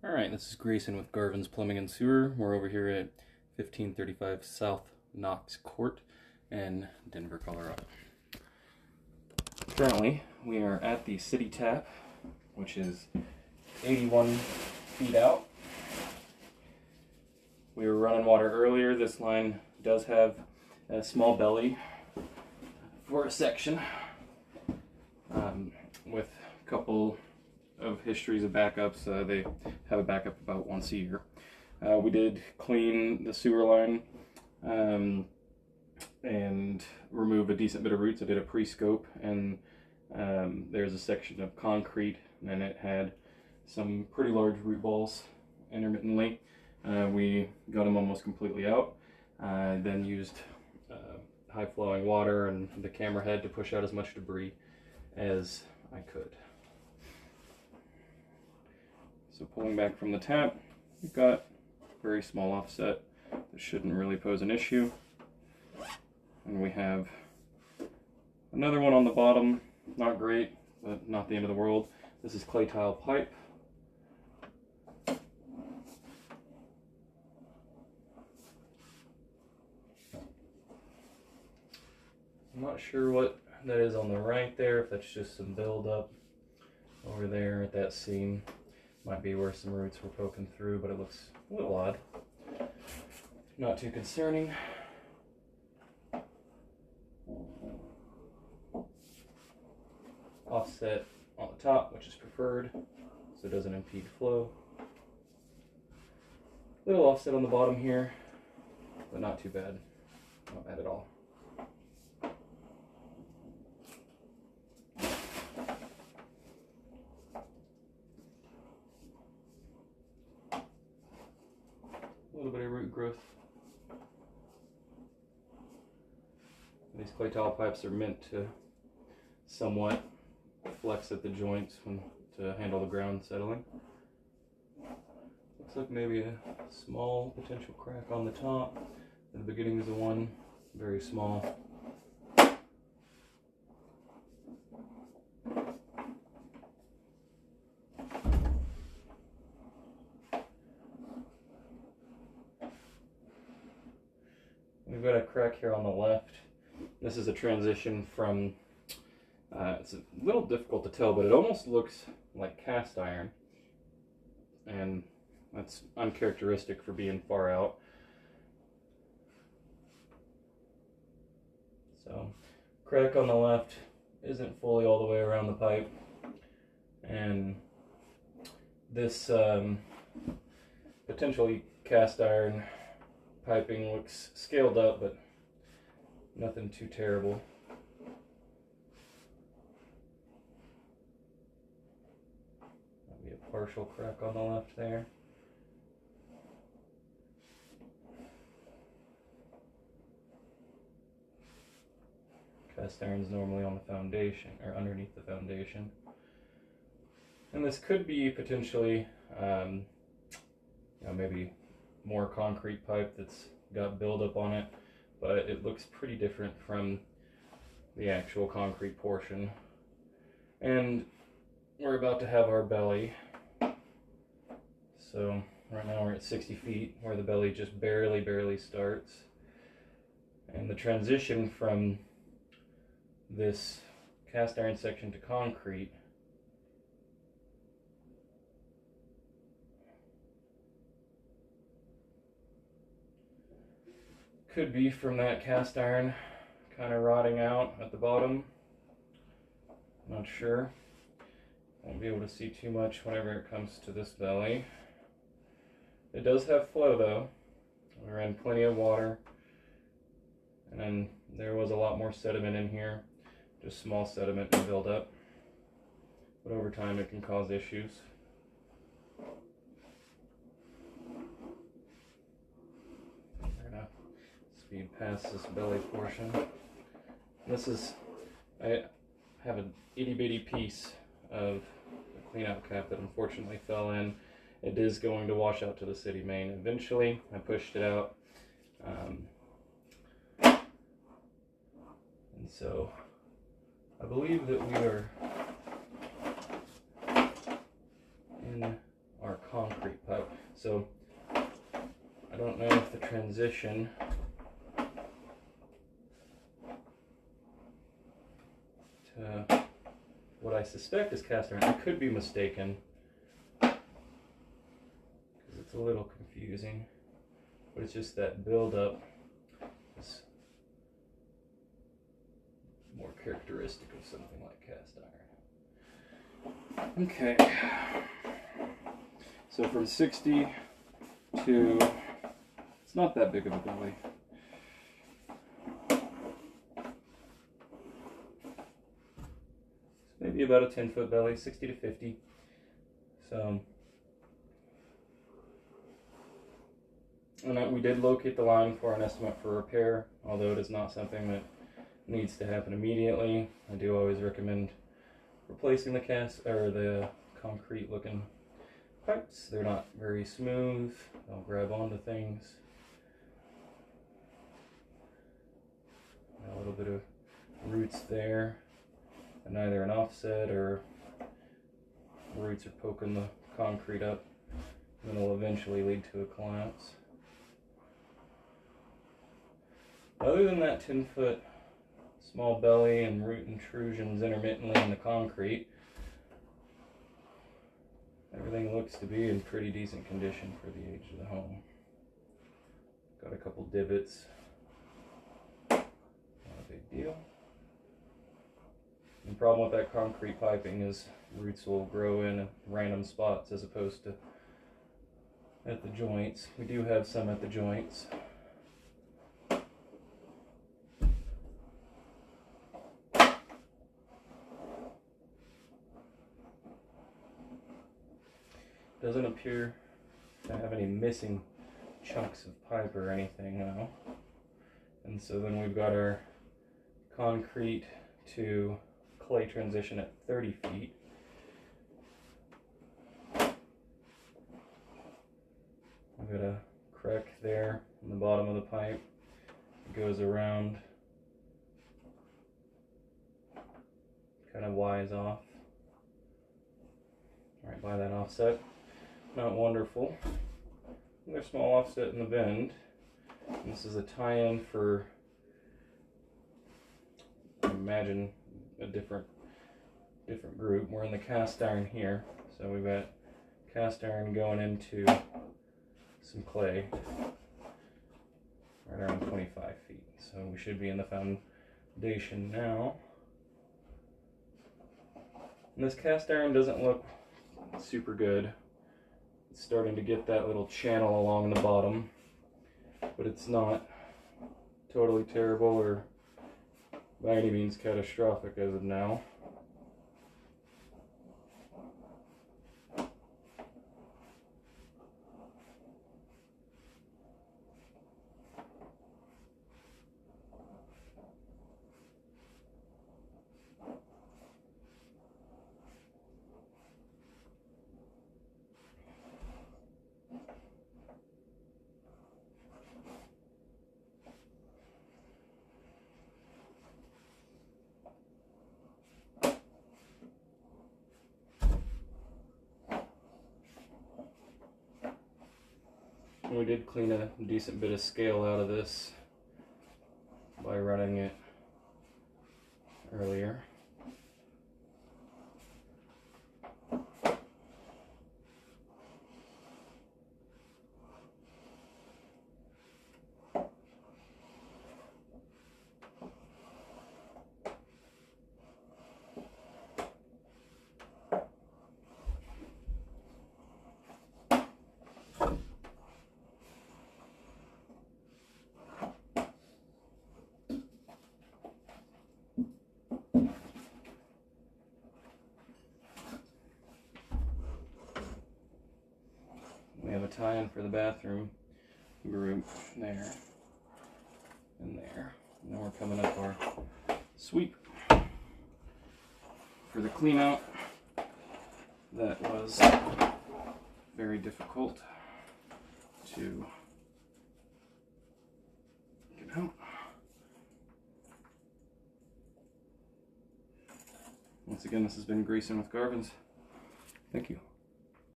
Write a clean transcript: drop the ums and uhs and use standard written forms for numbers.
Alright, this is Grayson with Garvin's Plumbing and Sewer. We're over here at 1535 South Knox Court in Denver, Colorado. Currently, we are at the city tap, which is 81 feet out. We were running water earlier. This line does have a small belly for a section with a couple of histories of backups. They have a backup about once a year. We did clean the sewer line and remove a decent bit of roots. I did a pre-scope, and there's a section of concrete, and it had some pretty large root balls intermittently. We got them almost completely out. Then used high flowing water and the camera head to push out as much debris as I could. So pulling back from the tap, we've got a very small offset that shouldn't really pose an issue. And we have another one on the bottom, not great, but not the end of the world. This is clay tile pipe. I'm not sure what that is on the right there, if that's just some buildup over there at that seam. Might be where some roots were poking through, but it looks a little odd. Not too concerning. Offset on the top, which is preferred, so it doesn't impede flow. Little offset on the bottom here, but not too bad. Not bad at all. A little bit of root growth. These clay tile pipes are meant to somewhat flex at the joints to handle the ground settling. Looks like maybe a small potential crack on the top. The beginning is the one, very small. We've got a crack here on the left. This is a transition from, it's a little difficult to tell, but it almost looks like cast iron. And that's uncharacteristic for being far out. So, crack on the left isn't fully all the way around the pipe. And this potentially cast iron piping looks scaled up, but nothing too terrible. Might be a partial crack on the left there. Cast iron's normally on the foundation, or underneath the foundation. And this could be potentially, maybe more concrete pipe that's got buildup on it, but it looks pretty different from the actual concrete portion. And we're about to have our belly. So right now we're at 60 feet where the belly just barely starts. And the transition from this cast iron section to concrete could be from that cast iron kind of rotting out at the bottom. Not sure. Won't be able to see too much whenever it comes to this belly. It does have flow though. We ran plenty of water, and then there was a lot more sediment in here, just small sediment and buildup. But over time it can cause issues. Speed past this belly portion. I have an itty bitty piece of the cleanout cap that unfortunately fell in. It is going to wash out to the city main eventually. I pushed it out. And so I believe that we are in our concrete pipe. So I don't know if the transition to what I suspect is cast iron. I could be mistaken because it's a little confusing, but it's just that buildup is more characteristic of something like cast iron. Okay, so from 60 to, it's not that big of a belly. Maybe about a 10-foot belly, 60 to 50. So, and we did locate the line for an estimate for repair, although it is not something that needs to happen immediately. I do always recommend replacing the concrete looking pipes. They're not very smooth, they'll grab onto things. A little bit of roots there, and either an offset or roots are poking the concrete up, and it'll eventually lead to a collapse. Other than that 10-foot small belly and root intrusions intermittently in the concrete, everything looks to be in pretty decent condition for the age of the home. Got a couple divots, not a big deal. The problem with that concrete piping is roots will grow in random spots as opposed to at the joints. We do have some at the joints. Doesn't appear to have any missing chunks of pipe or anything now. And so then we've got our concrete to clay transition at 30 feet. I've got a crack there in the bottom of the pipe. It goes around, kind of Y's off, right by that offset. Not wonderful. There's a small offset in the bend. This is a tie-in for, I imagine, a different group. We're in the cast iron here, so we've got cast iron going into some clay right around 25 feet. So we should be in the foundation now. And this cast iron doesn't look super good. It's starting to get that little channel along the bottom, but it's not totally terrible or by any means catastrophic as of now. We did clean a decent bit of scale out of this by running it earlier. We have a tie-in for the bathroom group there and there. And then we're coming up our sweep for the clean out. That was very difficult to get out. Once again, this has been Grayson with Garvin's. Thank you.